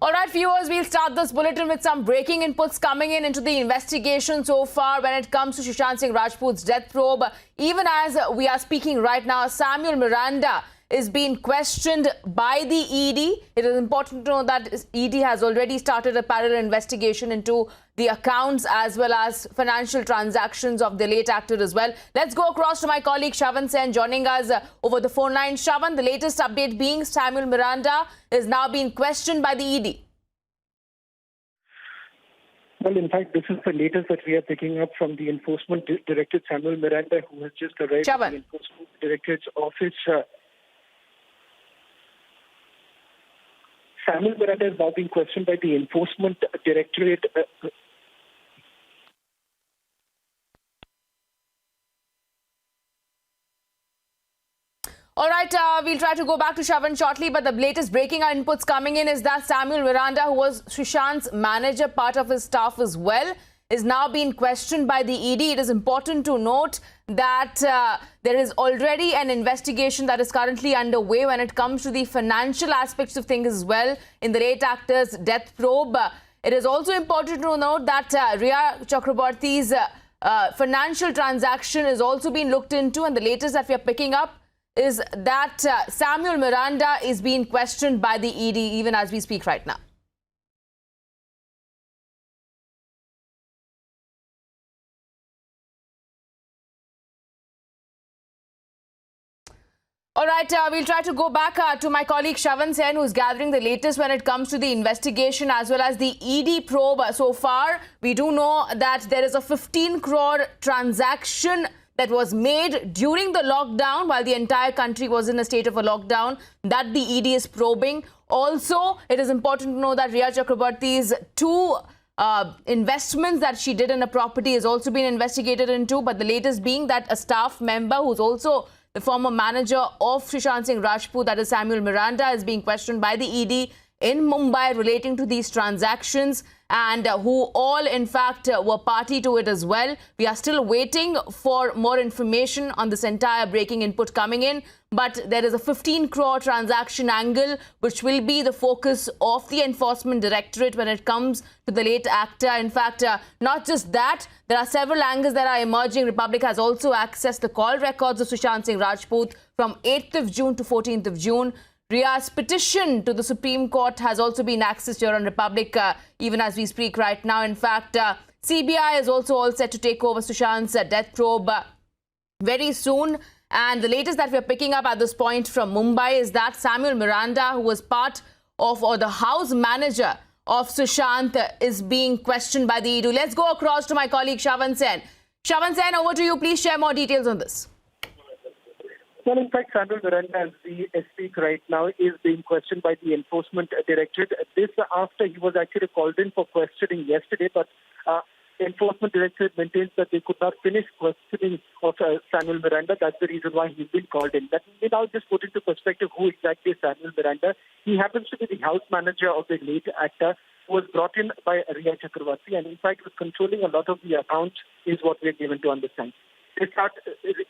All right, viewers, we'll start this bulletin with some breaking inputs coming in into the investigation so far when it comes to Sushant Singh Rajput's death probe. Even as we are speaking right now, Samuel Miranda is being questioned by the ED. It is important to know that ED has already started a parallel investigation into the accounts as well as financial transactions of the late actor as well. Let's go across to my colleague Shravan Sen joining us over the phone line. Shravan, the latest update being Samuel Miranda is now being questioned by the ED. Well, in fact, this is the latest that we are picking up from the Enforcement Directorate, Samuel Miranda, who has just arrived at the Enforcement Directorate's office. Samuel Miranda is now being questioned by the Enforcement Directorate. All right, we'll try to go back to Shravan shortly, but the latest breaking inputs coming in is that Samuel Miranda, who was Sushant's manager, part of his staff as well, is now being questioned by the ED. It is important to note that there is already an investigation that is currently underway when it comes to the financial aspects of things as well in the late actor's death probe. It is also important to note that Rhea Chakraborty's financial transaction is also being looked into, and the latest that we are picking up is that Samuel Miranda is being questioned by the ED even as we speak right now. All right, we'll try to go back to my colleague Shravan Sen, who's gathering the latest when it comes to the investigation as well as the ED probe. So far, we do know that there is a 15 crore transaction that was made during the lockdown while the entire country was in a state of a lockdown that the ED is probing. Also, it is important to know that Rhea Chakraborty's two investments that she did in a property has also been investigated into, but the latest being that a staff member who's also the former manager of Sushant Singh Rajput, that is Samuel Miranda, is being questioned by the ED in Mumbai relating to these transactions, and who all in fact were party to it as well. We are still waiting for more information on this entire breaking input coming in, but there is a 15 crore transaction angle which will be the focus of the Enforcement Directorate when it comes to the late actor. In fact, not just that, there are several angles that are emerging. Republic has also accessed the call records of Sushant Singh Rajput from 8th of June to 14th of June. Rhea's petition to the Supreme Court has also been accessed here on Republic even as we speak right now. In fact, CBI is also all set to take over Sushant's death probe very soon. And the latest that we're picking up at this point from Mumbai is that Samuel Miranda, who was part of or the house manager of Sushant, is being questioned by the ED. Let's go across to my colleague Shravan Sen. Shravan Sen, over to you. Please share more details on this. Well, in fact, Samuel Miranda, as we speak right now, is being questioned by the Enforcement Directorate. This after he was actually called in for questioning yesterday, but Enforcement Directorate maintains that they could not finish questioning of Samuel Miranda. That's the reason why he's been called in. Let me now just put into perspective who exactly is Samuel Miranda. He happens to be the house manager of the late actor, who was brought in by Rhea Chakraborty, and in fact was controlling a lot of the accounts, is what we are given to understand.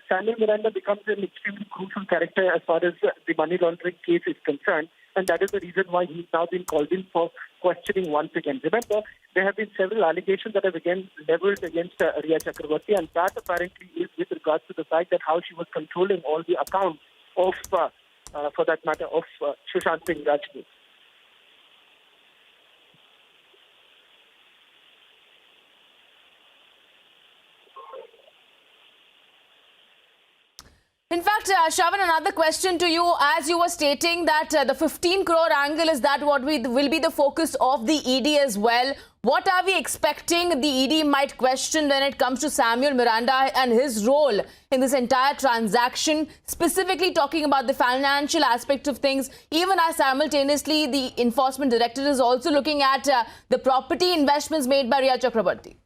Samuel Miranda becomes an extremely crucial character as far as the money laundering case is concerned, and that is the reason why he's now been called in for questioning once again. Remember, there have been several allegations that have again leveled against Rhea Chakraborty, and that apparently is with regards to the fact that how she was controlling all the accounts of, for that matter, of Sushant Singh Rajput. In fact, Shravan, another question to you, as you were stating that the 15 crore angle is that what will be the focus of the ED as well. What are we expecting the ED might question when it comes to Samuel Miranda and his role in this entire transaction, specifically talking about the financial aspect of things, even as simultaneously the Enforcement Directorate is also looking at the property investments made by Rhea Chakraborty?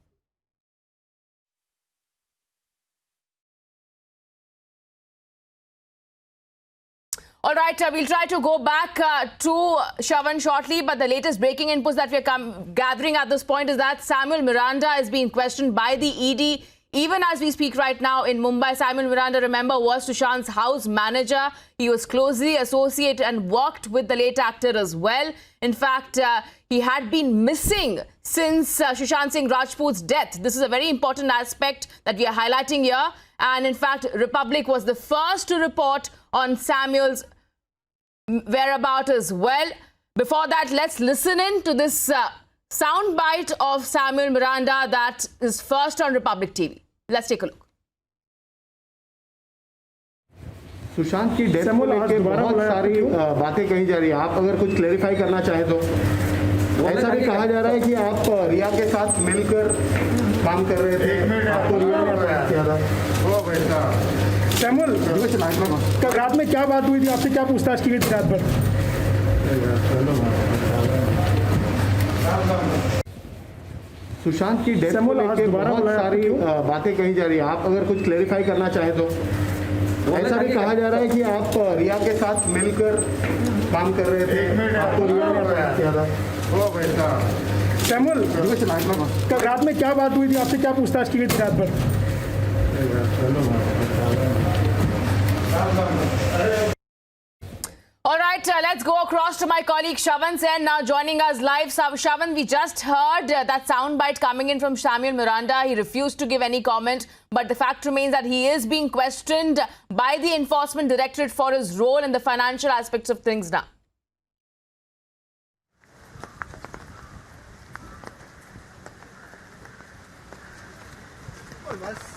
All right, we'll try to go back to Shravan shortly, but the latest breaking inputs that we're gathering at this point is that Samuel Miranda is being questioned by the ED Even as we speak right now in Mumbai, Samuel Miranda, remember, was Sushant's house manager. He was closely associated and worked with the late actor as well. In fact, he had been missing since Sushant Singh Rajput's death. This is a very important aspect that we are highlighting here. And in fact, Republic was the first to report on Samuel's whereabouts as well. Before that, let's listen in to this soundbite of Samuel Miranda that is first on Republic TV. Let's take a look. Sushant की death को लेकर बहुत सारी बातें कही जा रही है। आप अगर कुछ क्लेरिफाई करना चाहें तो ऐसा भी कहा जा रहा है कि आप रिया के साथ मिलकर काम कर रहे थे, आपको रिया ने अप्रोच किया था। वो वैसा सैमुअल, कल रात में क्या बात हुई थी, आपसे क्या पूछताछ की गई थी रात भर? सुशांत की डेथ को लेकर बहुत सारी बातें कही जा रही है। आप अगर कुछ क्लेरिफाई करना चाहें तो ऐसा भी कहा जा रहा है कि आप रिया के साथ मिलकर काम कर रहे थे, आपको रिया ने अप्रोच किया था। वो वैसा सैमुअल, कल रात में क्या बात हुई थी, आपसे क्या पूछताछ की गई थी रात भर? All right, let's go across to my colleague Shravan Sen now joining us live. Shravan, we just heard that soundbite coming in from Samuel Miranda. He refused to give any comment, but the fact remains that he is being questioned by the Enforcement Directorate for his role in the financial aspects of things now.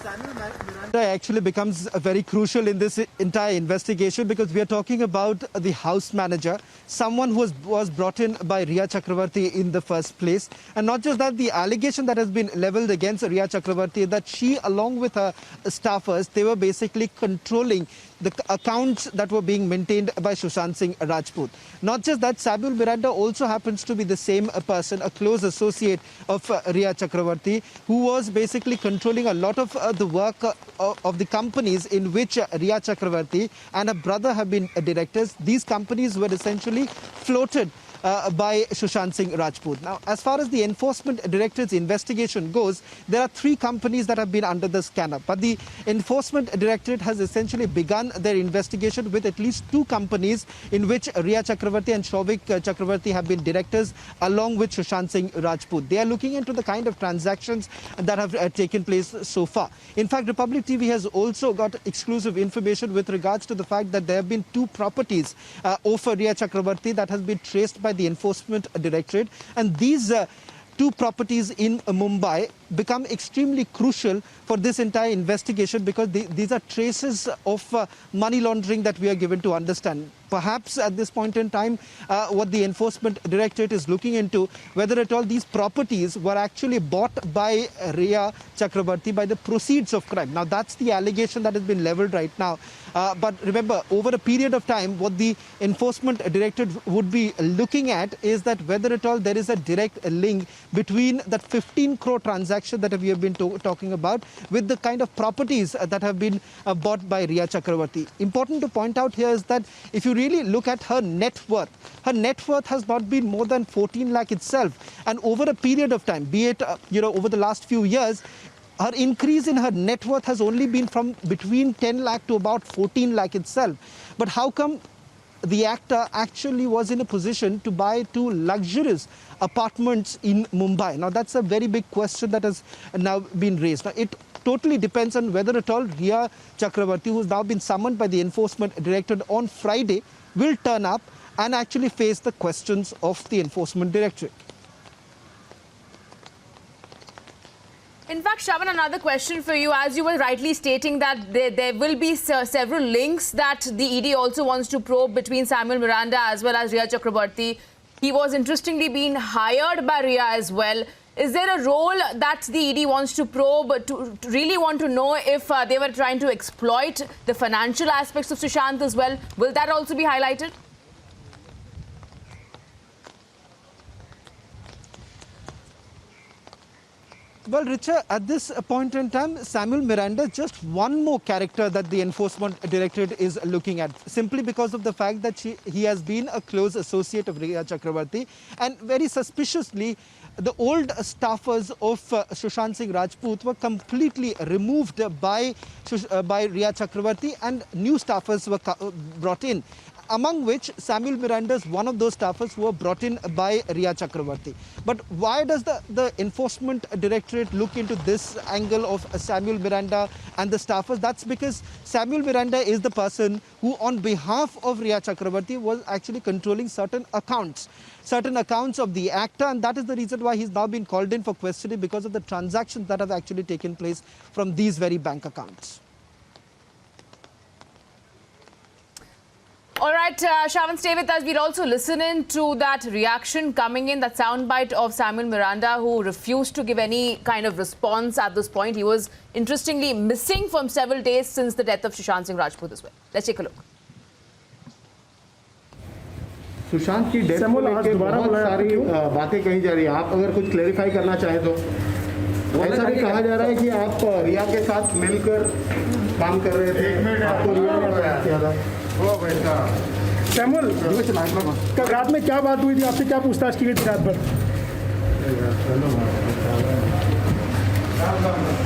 Samuel Miranda actually becomes very crucial in this entire investigation because we are talking about the house manager, someone who was brought in by Riya Chakravarti in the first place. And not just that, the allegation that has been leveled against Riya Chakravarti that she, along with her staffers, they were basically controlling the accounts that were being maintained by Sushant Singh Rajput. Not just that, Samuel Miranda also happens to be the same person, a close associate of Riya Chakravarti, who was basically controlling a lot of the work of the companies in which Riya Chakravarti and her brother have been directors. These companies were essentially floated by Sushant Singh Rajput. Now, as far as the Enforcement Directorate's investigation goes, there are 3 companies that have been under the scanner. But the Enforcement Directorate has essentially begun their investigation with at least 2 companies in which Riya Chakravarti and Shouvik Chakravarti have been directors along with Sushant Singh Rajput. They are looking into the kind of transactions that have taken place so far. In fact, Republic TV has also got exclusive information with regards to the fact that there have been 2 properties of Riya Chakravarti that has been traced by the Enforcement Directorate, and these 2 properties in Mumbai become extremely crucial for this entire investigation because these are traces of money laundering that we are given to understand. Perhaps at this point in time, what the Enforcement Directorate is looking into, whether at all these properties were actually bought by Riya Chakravarti by the proceeds of crime. Now, that's the allegation that has been leveled right now. But remember, over a period of time, what the Enforcement Directorate would be looking at is that whether at all there is a direct link between that 15 crore transaction that we have been talking about with the kind of properties that have been bought by Riya Chakravarti. Important to point out here is that if you really look at her net worth has not been more than 14 lakh itself. And over a period of time, be it over the last few years, her increase in her net worth has only been from between 10 lakh to about 14 lakh itself. But how come the actor actually was in a position to buy 2 luxurious apartments in Mumbai? Now, that's a very big question that has now been raised. Now, it totally depends on whether at all Riya Chakravarti, who has now been summoned by the Enforcement Directorate on Friday, will turn up and actually face the questions of the Enforcement Directorate. In fact, Shravan, another question for you. As you were rightly stating that there will be several links that the ED also wants to probe between Samuel Miranda as well as Riya Chakravarti. He was interestingly being hired by Riya as well. Is there a role that the ED wants to probe to really want to know if they were trying to exploit the financial aspects of Sushant as well? Will that also be highlighted? Well, Richa, at this point in time, Samuel Miranda is just one more character that the Enforcement Directorate is looking at, simply because of the fact that he has been a close associate of Riya Chakravarti, and very suspiciously, the old staffers of Sushant Singh Rajput were completely removed by Riya Chakravarti, and new staffers were brought in, among which Samuel Miranda is one of those staffers who were brought in by Riya Chakravarti. But why does the Enforcement Directorate look into this angle of Samuel Miranda and the staffers? That's because Samuel Miranda is the person who, on behalf of Riya Chakravarti, was actually controlling certain accounts of the actor, and that is the reason why he's now been called in for questioning, because of the transactions that have actually taken place from these very bank accounts. All right, Shravan, stay with us. We're also listening to that reaction coming in, that soundbite of Samuel Miranda, who refused to give any kind of response at this point. He was interestingly missing from several days since the death of Sushant Singh Rajput as well. Let's take a look. Sushant की death को लेकर बहुत सारी बातें कही जा रही है, आप अगर कुछ क्लेरिफाई करना चाहें तो। ऐसा भी कहा जा रहा है कि आप रिया के साथ मिलकर काम कर रहे थे, आपको रिया ने बताया किया था। सैमुअल, कल रात में क्या बात हुई थी, आपसे क्या पूछताछ की गई थी रात भर?